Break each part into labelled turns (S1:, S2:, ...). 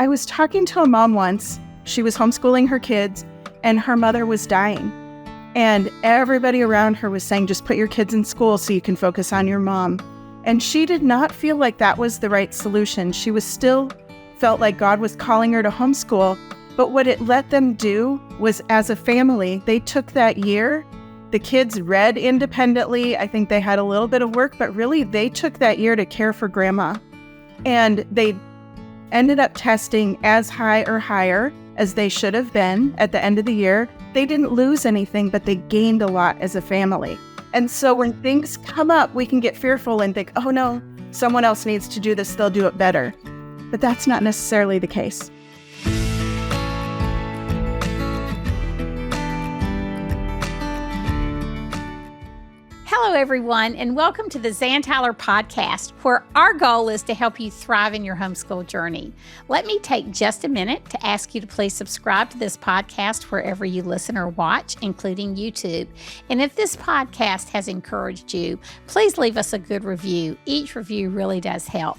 S1: I was talking to a mom once. She was homeschooling her kids, and her mother was dying. And everybody around her was saying, just put your kids in school so you can focus on your mom. And she did not feel like that was the right solution. She was still felt like God was calling her to homeschool. But what it let them do was, as a family, they took that year. The kids read independently. I think they had a little bit of work, but really they took that year to care for grandma. And they ended up testing as high or higher as they should have been at the end of the year. They didn't lose anything, but they gained a lot as a family. And so when things come up, we can get fearful and think, oh no, someone else needs to do this, they'll do it better. But that's not necessarily the case.
S2: Hello, everyone, and welcome to the Zan Tyler podcast, where our goal is to help you thrive in your homeschool journey. Let me take just a minute to ask you to please subscribe to this podcast wherever you listen or watch, including YouTube. And if this podcast has encouraged you, please leave us a good review. Each review really does help.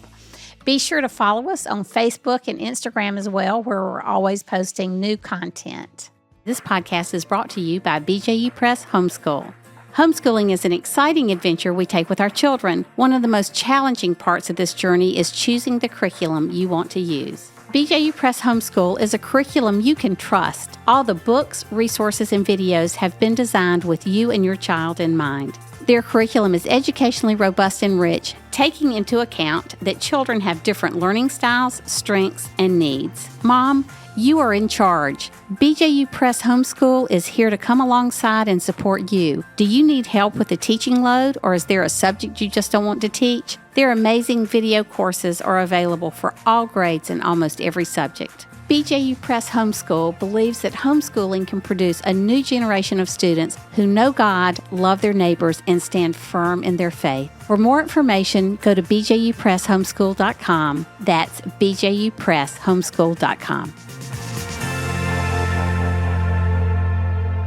S2: Be sure to follow us on Facebook and Instagram as well, where we're always posting new content. This podcast is brought to you by BJU Press Homeschool. Homeschooling is an exciting adventure we take with our children. One of the most challenging parts of this journey is choosing the curriculum you want to use. BJU Press Homeschool is a curriculum you can trust. All the books, resources, and videos have been designed with you and your child in mind. Their curriculum is educationally robust and rich, taking into account that children have different learning styles, strengths, and needs. Mom, you are in charge. BJU Press Homeschool is here to come alongside and support you. Do you need help with the teaching load, or is there a subject you just don't want to teach? Their amazing video courses are available for all grades and almost every subject. BJU Press Homeschool believes that homeschooling can produce a new generation of students who know God, love their neighbors, and stand firm in their faith. For more information, go to bjupresshomeschool.com. That's bjupresshomeschool.com.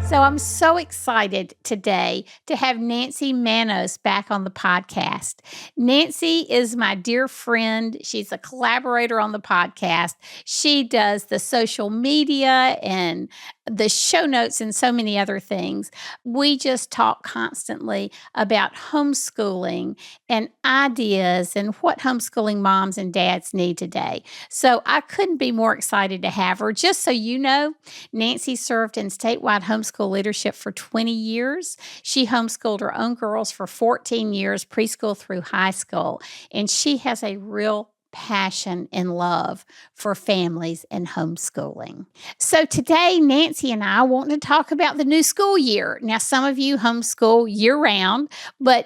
S2: So I'm so excited today to have Nancy Manos back on the podcast. Nancy is my dear friend. She's a collaborator on the podcast. She does the social media and the show notes and so many other things. We just talk constantly about homeschooling and ideas and what homeschooling moms and dads need today. So I couldn't be more excited to have her. Just so you know, Nancy served in statewide homeschool leadership for 20 years. She homeschooled her own girls for 14 years, preschool through high school, and she has a real passion and love for families and homeschooling. So today, Nancy and I want to talk about the new school year. Now, some of you homeschool year-round,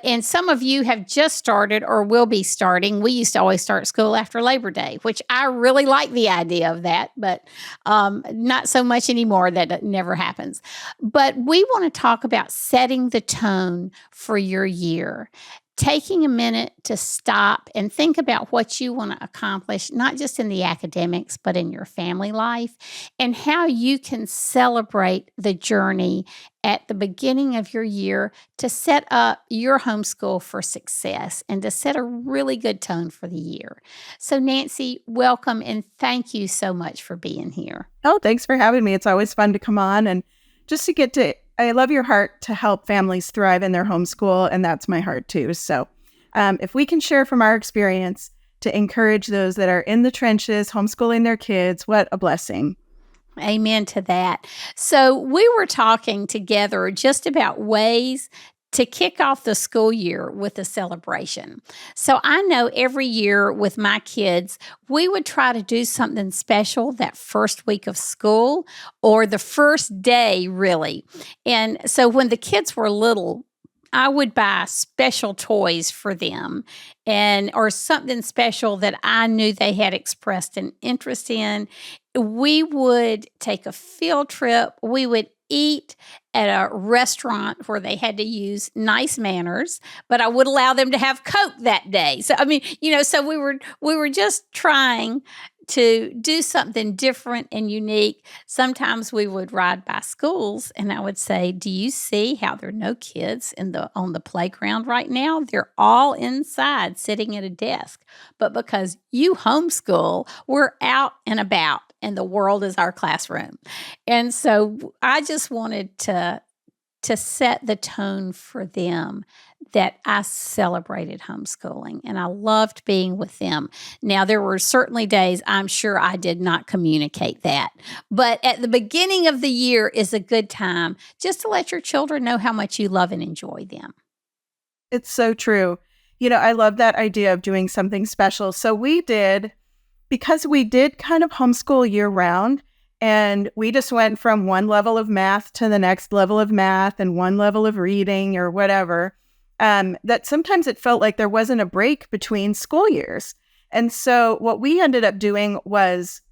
S2: and some of you have just started or will be starting. We used to always start school after Labor Day, which I really like the idea of that, but not so much anymore. That never happens. But we want to talk about setting the tone for your year. Taking a minute to stop and think about what you want to accomplish, not just in the academics, but in your family life, and how you can celebrate the journey at the beginning of your year to set up your homeschool for success and to set a really good tone for the year. So Nancy, welcome and thank you so much for being here.
S1: Oh, thanks for having me. It's always fun to come on and just to get to I love your heart to help families thrive in their homeschool, and that's my heart too. So if we can share from our experience to encourage those that are in the trenches, homeschooling their kids, what a blessing.
S2: Amen to that. So we were talking together just about ways to kick off the school year with a celebration. So I know every year with my kids, we would try to do something special that first week of school or the first day, really. And so when the kids were little, I would buy special toys for them or something special that I knew they had expressed an interest in. We would take a field trip. We would eat at a restaurant where they had to use nice manners, but I would allow them to have Coke that day. So, so we were just trying to do something different and unique. Sometimes we would ride by schools and I would say, "Do you see how there are no kids on the playground right now? They're all inside sitting at a desk. But because you homeschool, we're out and about and the world is our classroom." And so I just wanted to set the tone for them that I celebrated homeschooling and I loved being with them. Now, there were certainly days I'm sure I did not communicate that, but at the beginning of the year is a good time just to let your children know how much you love and enjoy them.
S1: It's so true. I love that idea of doing something special. So because we did kind of homeschool year round, and we just went from one level of math to the next level of math and one level of reading or whatever, that sometimes it felt like there wasn't a break between school years. And so what we ended up doing was,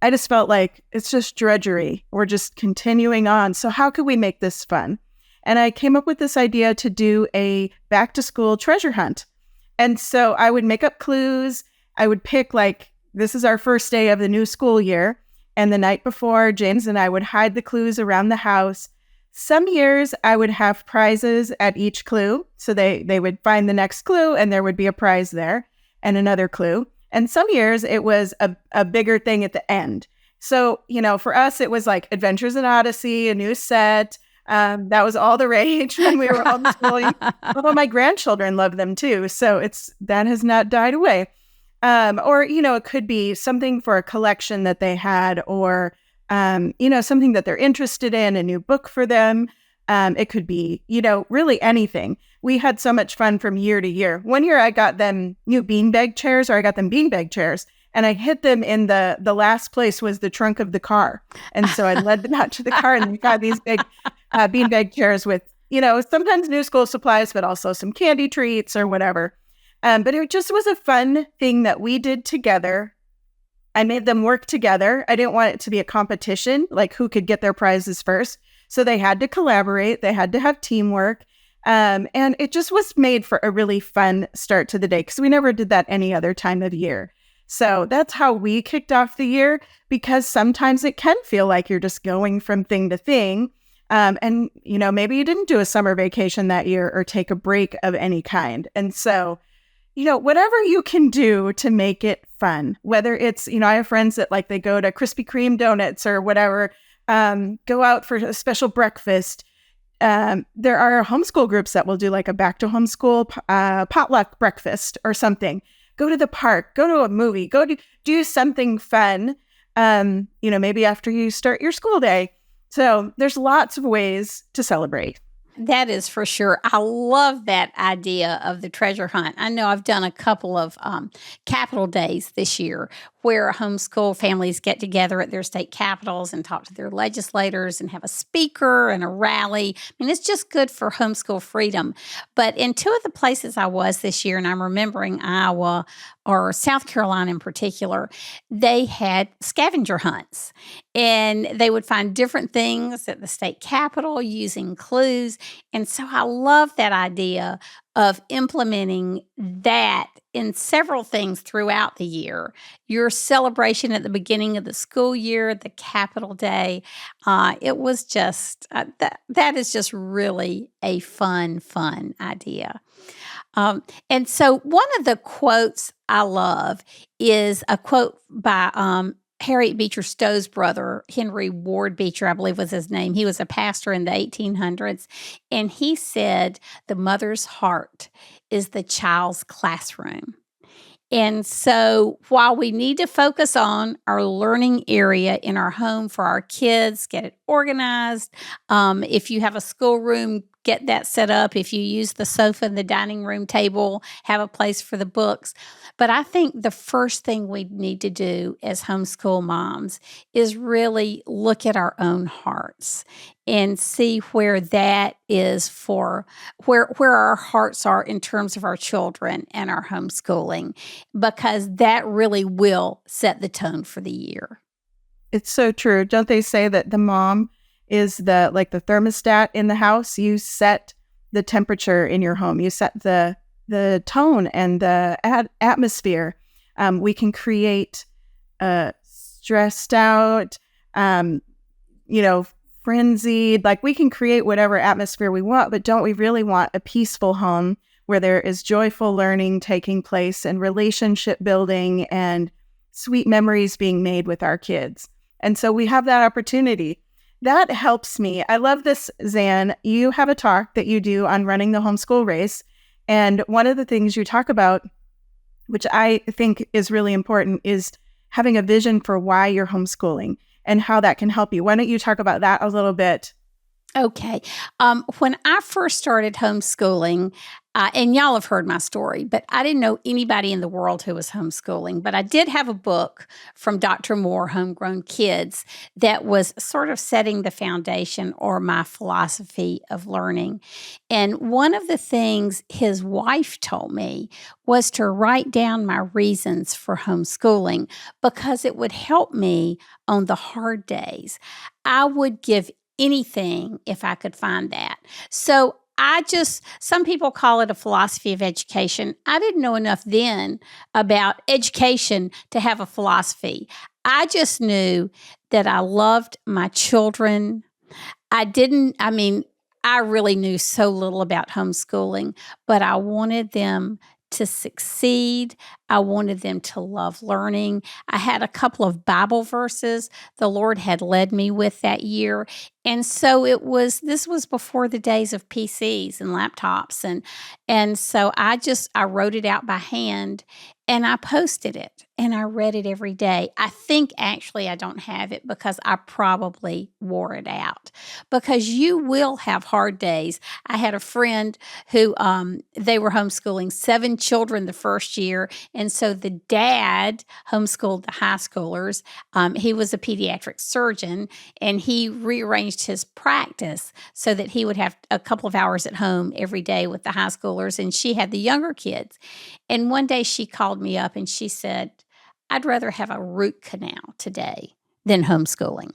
S1: I just felt like it's just drudgery. We're just continuing on. So how could we make this fun? And I came up with this idea to do a back to school treasure hunt. And so I would make up clues. I would pick this is our first day of the new school year. And the night before, James and I would hide the clues around the house. Some years I would have prizes at each clue. So they would find the next clue and there would be a prize there and another clue. And some years it was a bigger thing at the end. So, for us, it was like Adventures in Odyssey, a new set. That was all the rage when we were homeschooling. Although my grandchildren love them too. So that has not died away. Or, it could be something for a collection that they had or, something that they're interested in, a new book for them. It could be, really anything. We had so much fun from year to year. One year I got them new beanbag chairs, and I hid them in the last place was the trunk of the car. And so I led them out to the car and we got these big beanbag chairs with, sometimes new school supplies, but also some candy treats or whatever. But it just was a fun thing that we did together. I made them work together. I didn't want it to be a competition, like who could get their prizes first. So they had to collaborate. They had to have teamwork. And it just was made for a really fun start to the day because we never did that any other time of year. So that's how we kicked off the year, because sometimes it can feel like you're just going from thing to thing. And, maybe you didn't do a summer vacation that year or take a break of any kind. And so whatever you can do to make it fun, whether it's, I have friends that they go to Krispy Kreme donuts or whatever, go out for a special breakfast. There are homeschool groups that will do a back to homeschool potluck breakfast or something. Go to the park, go to a movie, do something fun, maybe after you start your school day. So there's lots of ways to celebrate.
S2: That is for sure. I love that idea of the treasure hunt. I know I've done a couple of Capitol Days this year where homeschool families get together at their state capitals and talk to their legislators and have a speaker and a rally. I mean, it's just good for homeschool freedom. But in two of the places I was this year, and I'm remembering Iowa or South Carolina in particular, they had scavenger hunts. And they would find different things at the state capitol using clues. And so I love that idea of implementing that in several things throughout the year. Your celebration at the beginning of the school year, the Capitol Day, it was just, that is just really a fun idea. And so one of the quotes I love is a quote by Harriet Beecher Stowe's brother, Henry Ward Beecher, I believe was his name. He was a pastor in the 1800s. And he said, "The mother's heart is the child's classroom." And so while we need to focus on our learning area in our home for our kids, get it organized. If you have a schoolroom, get that set up. If you use the sofa and the dining room table, have a place for the books. But I think the first thing we need to do as homeschool moms is really look at our own hearts and see where that is for where our hearts are in terms of our children and our homeschooling, because that really will set the tone for the year.
S1: It's so true. Don't they say that the mom is the thermostat in the house? You set the temperature in your home. You set the tone and the atmosphere. We can create stressed out, frenzied. Like, we can create whatever atmosphere we want, but don't we really want a peaceful home where there is joyful learning taking place and relationship building and sweet memories being made with our kids? And so we have that opportunity. That helps me. I love this, Zan. You have a talk that you do on running the homeschool race. And one of the things you talk about, which I think is really important, is having a vision for why you're homeschooling and how that can help you. Why don't you talk about that a little bit?
S2: Okay. When I first started homeschooling, and y'all have heard my story, but I didn't know anybody in the world who was homeschooling. But I did have a book from Dr. Moore, Homegrown Kids, that was sort of setting the foundation or my philosophy of learning. And one of the things his wife told me was to write down my reasons for homeschooling because it would help me on the hard days. I would give anything if I could find that. So some people call it a philosophy of education. I didn't know enough then about education to have a philosophy. I just knew that I loved my children. I really knew so little about homeschooling, but I wanted them to succeed. I wanted them to love learning. I had a couple of Bible verses the Lord had led me with that year. And so this was before the days of PCs and laptops. And so I wrote it out by hand and I posted it and I read it every day. I think actually I don't have it because I probably wore it out because you will have hard days. I had a friend who they were homeschooling 7 children the first year. And so the dad homeschooled the high schoolers. He was a pediatric surgeon and he rearranged his practice so that he would have a couple of hours at home every day with the high schoolers. And she had the younger kids. And one day she called me up and she said, I'd rather have a root canal today than homeschooling.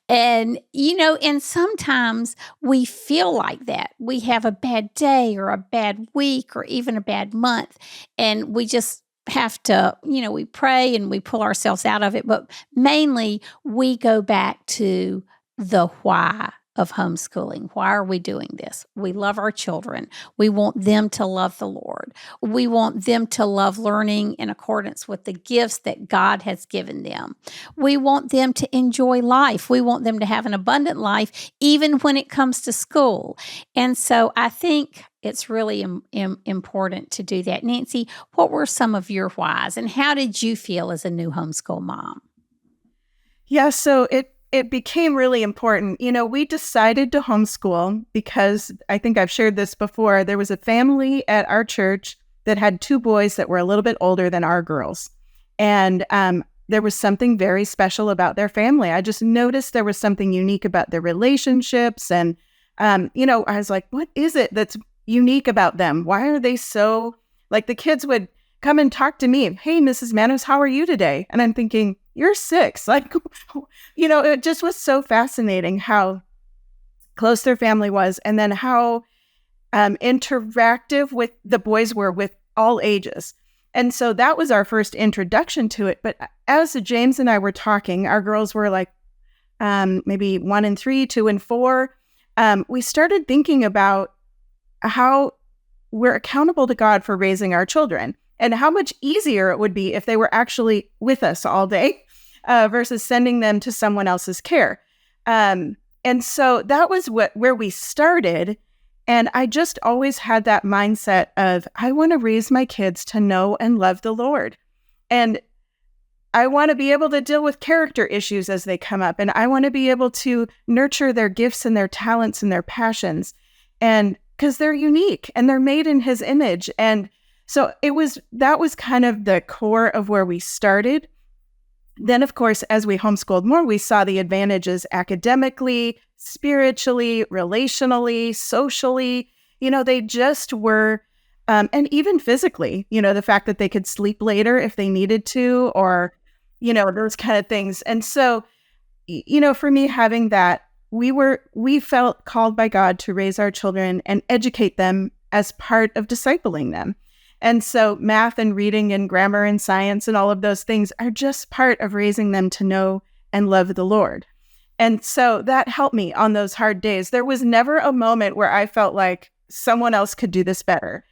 S2: And, and sometimes we feel like that. We have a bad day or a bad week or even a bad month. And we just have to, we pray and we pull ourselves out of it. But mainly we go back to the why of homeschooling. Why are we doing this? We love our children. We want them to love the Lord. We want them to love learning in accordance with the gifts that God has given them. We want them to enjoy life. We want them to have an abundant life, even when it comes to school. And so I think it's really important to do that. Nancy, what were some of your whys and how did you feel as a new homeschool mom?
S1: Yeah, so it became really important. We decided to homeschool because I think I've shared this before. There was a family at our church that had 2 boys that were a little bit older than our girls. And there was something very special about their family. I just noticed there was something unique about their relationships. And, I was like, what is it that's unique about them? Why are they so, like, the kids would come and talk to me. Hey, Mrs. Manos, how are you today? And I'm thinking, you're 6. Like, it just was so fascinating how close their family was and then how interactive with the boys were with all ages. And so that was our first introduction to it. But as James and I were talking, our girls were like maybe 1 and 3, 2 and 4. We started thinking about how we're accountable to God for raising our children and how much easier it would be if they were actually with us all day versus sending them to someone else's care. And so that was where we started. And I just always had that mindset of, I want to raise my kids to know and love the Lord. And I want to be able to deal with character issues as they come up. And I want to be able to nurture their gifts and their talents and their passions. And because they're unique and they're made in His image. And so that was kind of the core of where we started. Then, of course, as we homeschooled more, we saw the advantages academically, spiritually, relationally, socially. They just were, and even physically, the fact that they could sleep later if they needed to, or, those kind of things. And so, for me, having that, we felt called by God to raise our children and educate them as part of discipling them. And so math and reading and grammar and science and all of those things are just part of raising them to know and love the Lord. And so that helped me on those hard days. There was never a moment where I felt like someone else could do this better,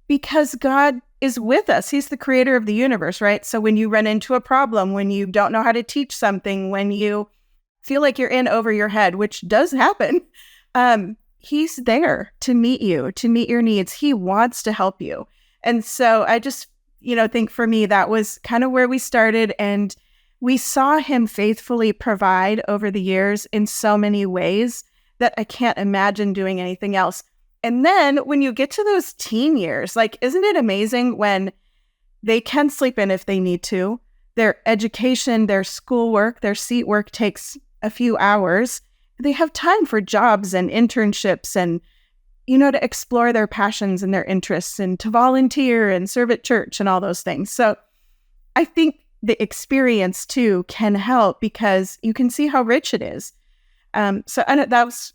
S1: because God is with us. He's the creator of the universe, right? So when you run into a problem, when you don't know how to teach something, when you feel like you're in over your head, which does happen, he's there to meet you, to meet your needs. He wants to help you. And so I just, think for me, that was kind of where we started. And we saw him faithfully provide over the years in so many ways that I can't imagine doing anything else. And then when you get to those teen years, isn't it amazing when they can sleep in if they need to? Their education, their schoolwork, their seat work takes a few hours. They have time for jobs and internships and, to explore their passions and their interests and to volunteer and serve at church and all those things. So I think the experience too can help, because you can see how rich it is. So I know that was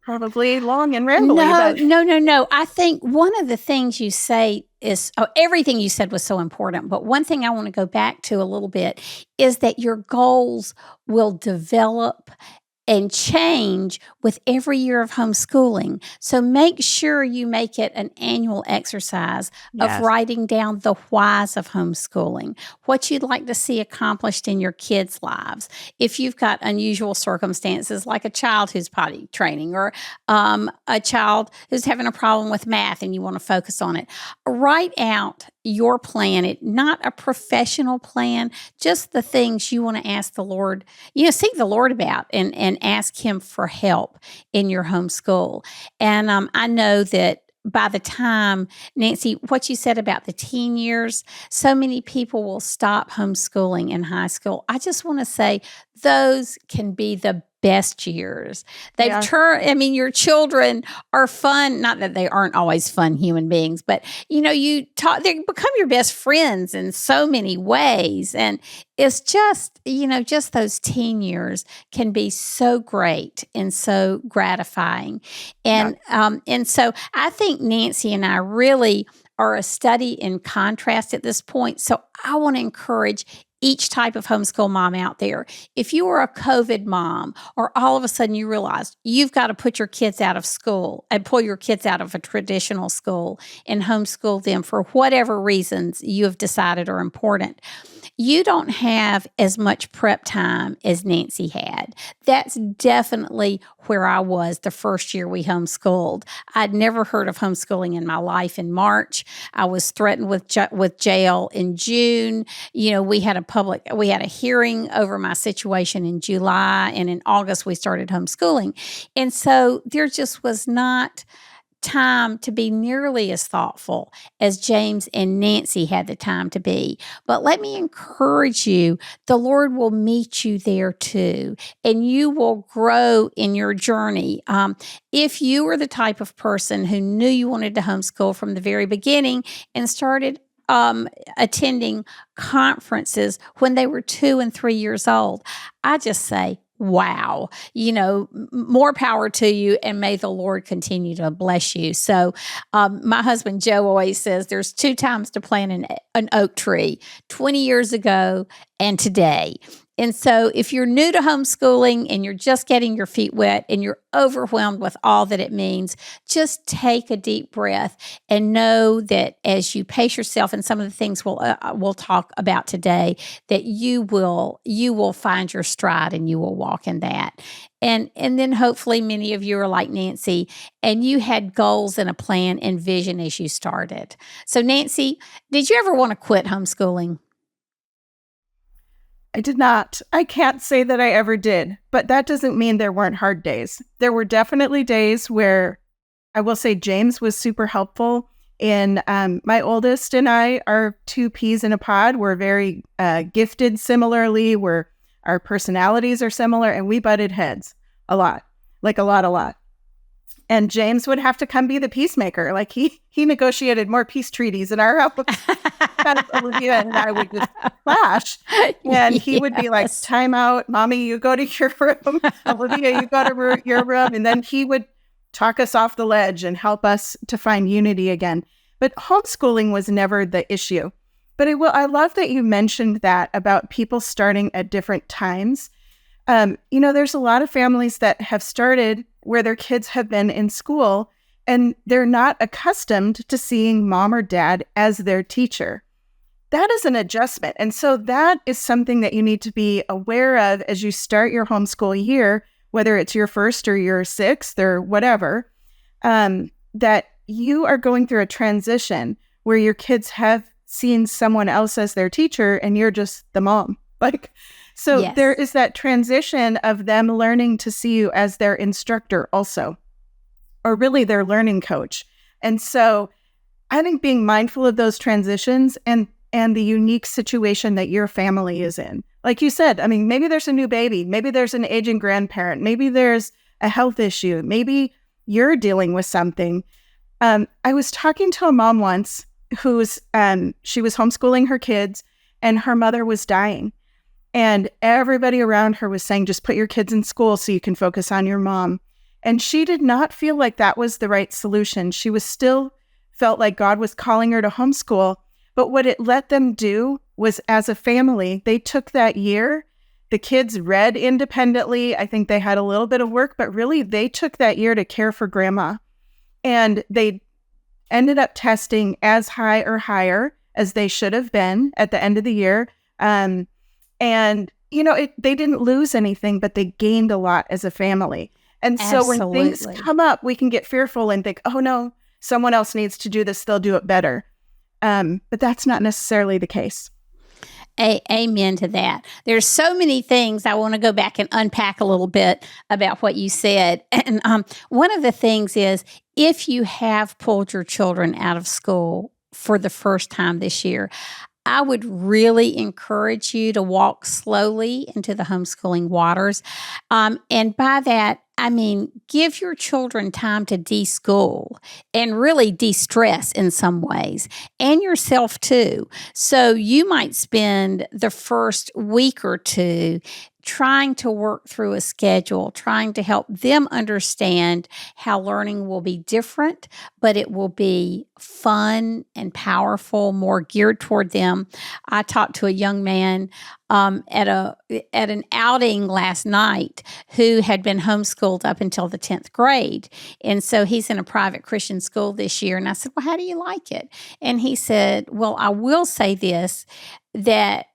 S1: probably long and rambly.
S2: No. I think one of the things you say is, everything you said was so important. But one thing I want to go back to a little bit is that your goals will develop and change with every year of homeschooling. So make sure you make it an annual exercise of writing down the whys of homeschooling, what you'd like to see accomplished in your kids' lives. If you've got unusual circumstances like a child who's potty training or a child who's having a problem with math and you want to focus on it, write out your plan, not a professional plan, just the things you want to ask the Lord, seek the Lord about and ask him for help in your homeschool. And I know that by the time, Nancy, what you said about the teen years, so many people will stop homeschooling in high school. I just want to say those can be the best years. They've turned, your children are fun, not that they aren't always fun human beings, but they become your best friends in so many ways. And it's just, just those teen years can be so great and so gratifying. And, and so I think Nancy and I really are a study in contrast at this point. So I want to encourage each type of homeschool mom out there. If you are a COVID mom, or all of a sudden you realize you've got to put your kids out of school and pull your kids out of a traditional school and homeschool them for whatever reasons you have decided are important, you don't have as much prep time as Nancy had. That's definitely where I was the first year we homeschooled. I'd never heard of homeschooling in my life in March. I was threatened with jail in June. We had a hearing over my situation in July, and in August we started homeschooling. And so there just was not time to be nearly as thoughtful as James and Nancy had the time to be. But let me encourage you, the Lord will meet you there too, and you will grow in your journey. If you were the type of person who knew you wanted to homeschool from the very beginning and started attending conferences when they were 2 and 3 years old, I just say, wow, more power to you, and may the Lord continue to bless you. So my husband, Joe, always says there's 2 times to plant an oak tree, 20 years ago and today. And so if you're new to homeschooling and you're just getting your feet wet and you're overwhelmed with all that it means, just take a deep breath and know that as you pace yourself, and some of the things we'll talk about today, that you will find your stride and you will walk in that. And then hopefully many of you are like Nancy, and you had goals and a plan and vision as you started. So Nancy, did you ever want to quit homeschooling?
S1: I did not. I can't say that I ever did, but that doesn't mean there weren't hard days. There were definitely days where I will say James was super helpful. And my oldest and I are 2 peas in a pod. We're very gifted similarly. Our personalities are similar, and we butted heads a lot, a lot. And James would have to come be the peacemaker. He negotiated more peace treaties in our house. Olivia and I would just clash. And he would be like, time out, Mommy, you go to your room. Olivia, you go to your room. And then he would talk us off the ledge and help us to find unity again. But homeschooling was never the issue. But I love that you mentioned that about people starting at different times. There's a lot of families that have started where their kids have been in school and they're not accustomed to seeing mom or dad as their teacher. That is an adjustment. And so that is something that you need to be aware of as you start your homeschool year, whether it's your first or your sixth or whatever, that you are going through a transition where your kids have seen someone else as their teacher and you're just the mom. So
S2: Yes.
S1: there is that transition of them learning to see you as their instructor also, or really their learning coach. And so I think being mindful of those transitions and the unique situation that your family is in. Like you said, I mean, maybe there's a new baby, maybe there's an aging grandparent, maybe there's a health issue, maybe you're dealing with something. I was talking to a mom once she was homeschooling her kids and her mother was dying. And everybody around her was saying, just put your kids in school so you can focus on your mom. And she did not feel like that was the right solution. She was still felt like God was calling her to homeschool. But what it let them do was, as a family, they took that year. The kids read independently. I think they had a little bit of work, but really they took that year to care for grandma. And they ended up testing as high or higher as they should have been at the end of the year. They didn't lose anything, but they gained a lot as a family. And so when things come up, we can get fearful and think, oh no, someone else needs to do this. They'll do it better. But that's not necessarily the case.
S2: Amen to that. There's so many things I want to go back and unpack a little bit about what you said. And one of the things is, if you have pulled your children out of school for the first time this year, I would really encourage you to walk slowly into the homeschooling waters. And by that, I mean, give your children time to de-school and really de-stress in some ways, and yourself too. So you might spend the first week or two trying to work through a schedule, trying to help them understand how learning will be different, but it will be fun and powerful, more geared toward them. I talked to a young man at an outing last night who had been homeschooled up until the 10th grade. And so he's in a private Christian school this year. And I said, well, how do you like it? And he said, well, I will say this, that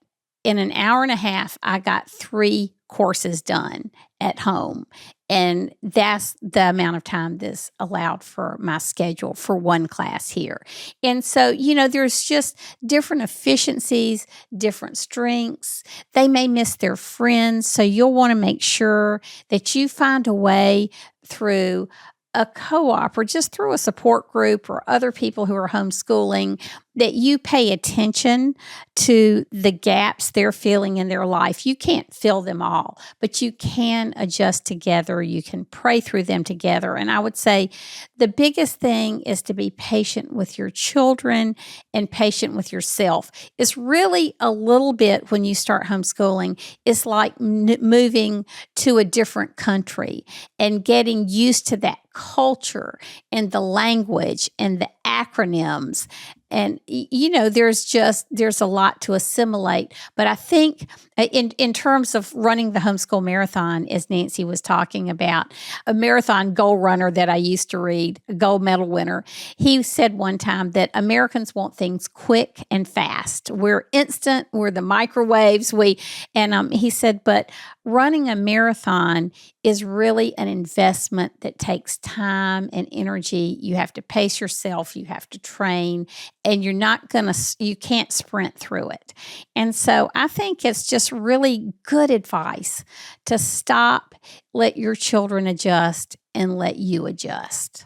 S2: in an hour and a half, I got 3 courses done at home. And that's the amount of time this allowed for my schedule for one class here. And so, there's just different efficiencies, different strengths. They may miss their friends. So you'll want to make sure that you find a way through a co-op or just through a support group or other people who are homeschooling, that you pay attention to the gaps they're feeling in their life. You can't fill them all, but you can adjust together. You can pray through them together. And I would say the biggest thing is to be patient with your children and patient with yourself. It's really a little bit, when you start homeschooling, it's like moving to a different country and getting used to that culture and the language and the acronyms. And, there's a lot to assimilate. But I think in terms of running the homeschool marathon, as Nancy was talking about, a marathon goal runner that I used to read, a gold medal winner, he said one time that Americans want things quick and fast. We're instant, we're the microwaves. He said, but running a marathon is really an investment that takes time and energy. You have to pace yourself, you have to train, and you can't sprint through it. And so I think it's just really good advice to stop, let your children adjust, and let you adjust.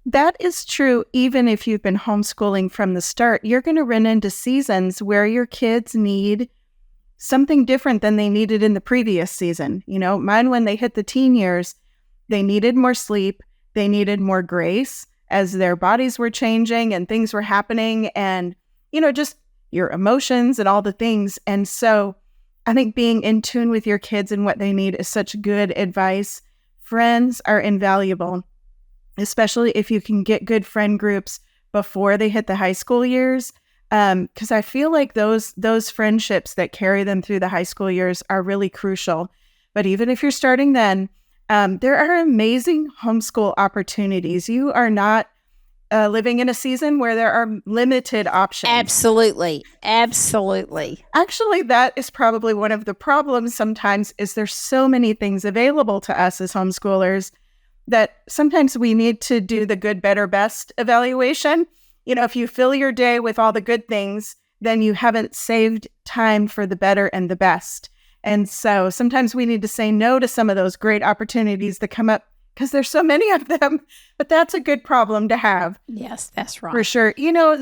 S1: That is true. Even if you've been homeschooling from the start, you're going to run into seasons where your kids need something different than they needed in the previous season. Mine, when they hit the teen years, they needed more sleep. They needed more grace as their bodies were changing and things were happening, and, just your emotions and all the things. And so I think being in tune with your kids and what they need is such good advice. Friends are invaluable, especially if you can get good friend groups, before they hit the high school years. Because I feel like those friendships that carry them through the high school years are really crucial. But even if you're starting then, there are amazing homeschool opportunities. You are not living in a season where there are limited options.
S2: Absolutely.
S1: Actually, that is probably one of the problems sometimes is there's so many things available to us as homeschoolers that sometimes we need to do the good, better, best evaluation. If you fill your day with all the good things, then you haven't saved time for the better and the best. And so sometimes we need to say no to some of those great opportunities that come up because there's so many of them, but that's a good problem to have.
S2: Yes, that's right.
S1: For sure.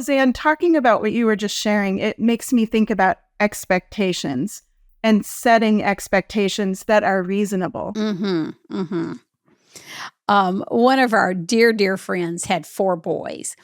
S1: Zan, talking about what you were just sharing, it makes me think about expectations and setting expectations that are reasonable.
S2: One of our dear friends had 4 boys,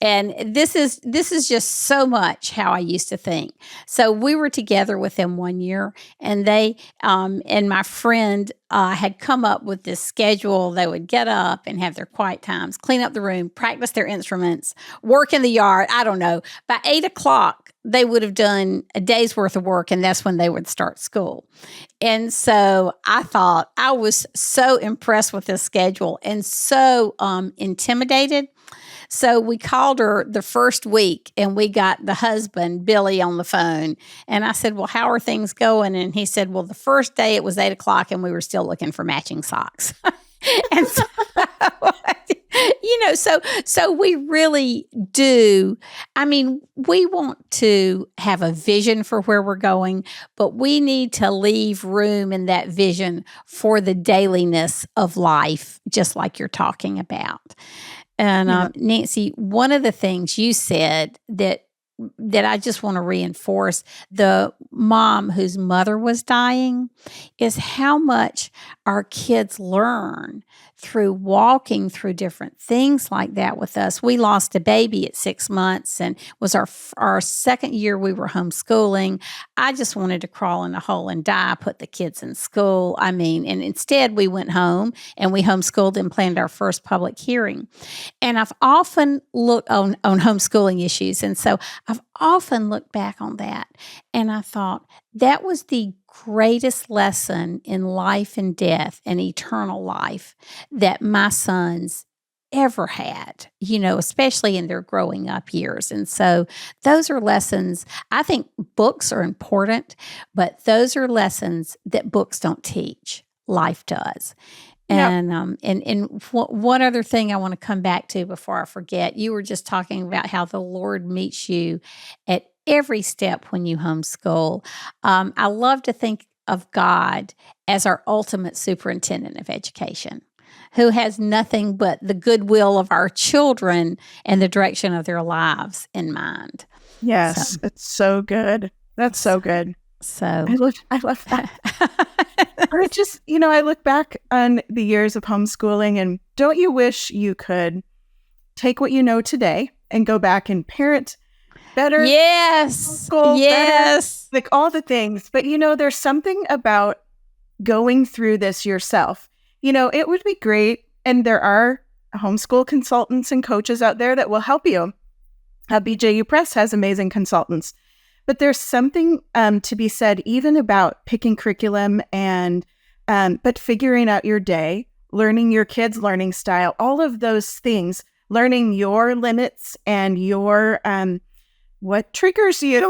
S2: and this is just so much how I used to think. So we were together with them one year, and they and my friend had come up with this schedule. They would get up and have their quiet times, clean up the room, practice their instruments, work in the yard. I don't know. By 8:00, they would have done a day's worth of work, and that's when they would start school. And so I thought I was so impressed with this schedule and so intimidated. So we called her the first week, and we got the husband, Billy, on the phone. And I said, well, how are things going? And he said, well, the first day it was 8:00 and we were still looking for matching socks. And so, so we really do. I mean, we want to have a vision for where we're going, but we need to leave room in that vision for the dailiness of life, just like you're talking about. And Nancy, one of the things you said that I just want to reinforce, the mom whose mother was dying, is how much our kids learn through walking through different things like that with us. We lost a baby at 6 months, and it was our second year we were homeschooling. I just wanted to crawl in a hole and die, put the kids in school. And instead we went home and we homeschooled and planned our first public hearing. And I've often looked on homeschooling issues. And so I've often looked back on that, and I thought that was the greatest lesson in life and death and eternal life that my sons ever had, especially in their growing up years. And so those are lessons. I think books are important, but those are lessons that books don't teach. Life does. And one other thing I want to come back to before I forget, you were just talking about how the Lord meets you at every step when you homeschool. I love to think of God as our ultimate superintendent of education, who has nothing but the goodwill of our children and the direction of their lives in mind.
S1: Yes, it's so good. That's so good.
S2: So
S1: I love that. Or just, I look back on the years of homeschooling, and don't you wish you could take what you know today and go back and parent better?
S2: Yes.
S1: Homeschool
S2: Yes.
S1: better, like all the things. But, there's something about going through this yourself. It would be great. And there are homeschool consultants and coaches out there that will help you. BJU Press has amazing consultants. But there's something to be said even about picking curriculum and but figuring out your day, learning your kids' learning style, all of those things, learning your limits and your what triggers you,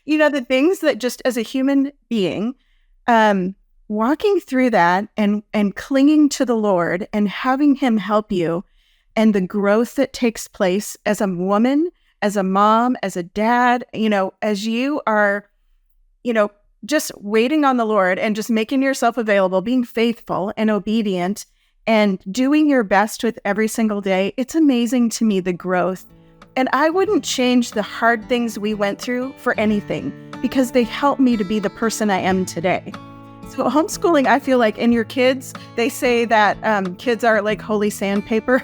S1: the things that just as a human being, walking through that and clinging to the Lord and having Him help you, and the growth that takes place as a woman, as a mom, as a dad, as you are, just waiting on the Lord and just making yourself available, being faithful and obedient and doing your best with every single day. It's amazing to me, the growth. And I wouldn't change the hard things we went through for anything, because they helped me to be the person I am today. So homeschooling, I feel like, and your kids, they say that kids are like holy sandpaper.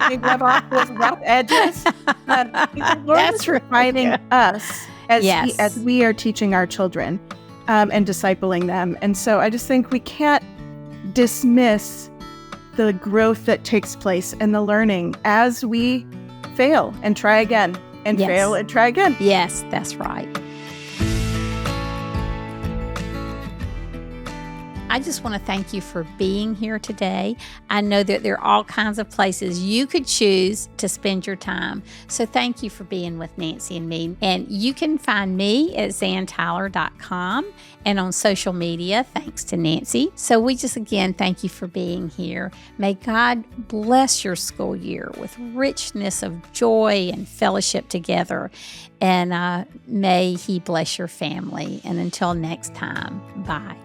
S1: They rub off those rough edges. The Lord is refining us as we are teaching our children and discipling them. And so I just think we can't dismiss the growth that takes place and the learning as we fail and try again and
S2: Yes.
S1: fail and try again.
S2: Yes, that's right. I just want to thank you for being here today. I know that there are all kinds of places you could choose to spend your time. So thank you for being with Nancy and me. And you can find me at zantyler.com and on social media, thanks to Nancy. So we just, again, thank you for being here. May God bless your school year with richness of joy and fellowship together. And may He bless your family. And until next time, bye.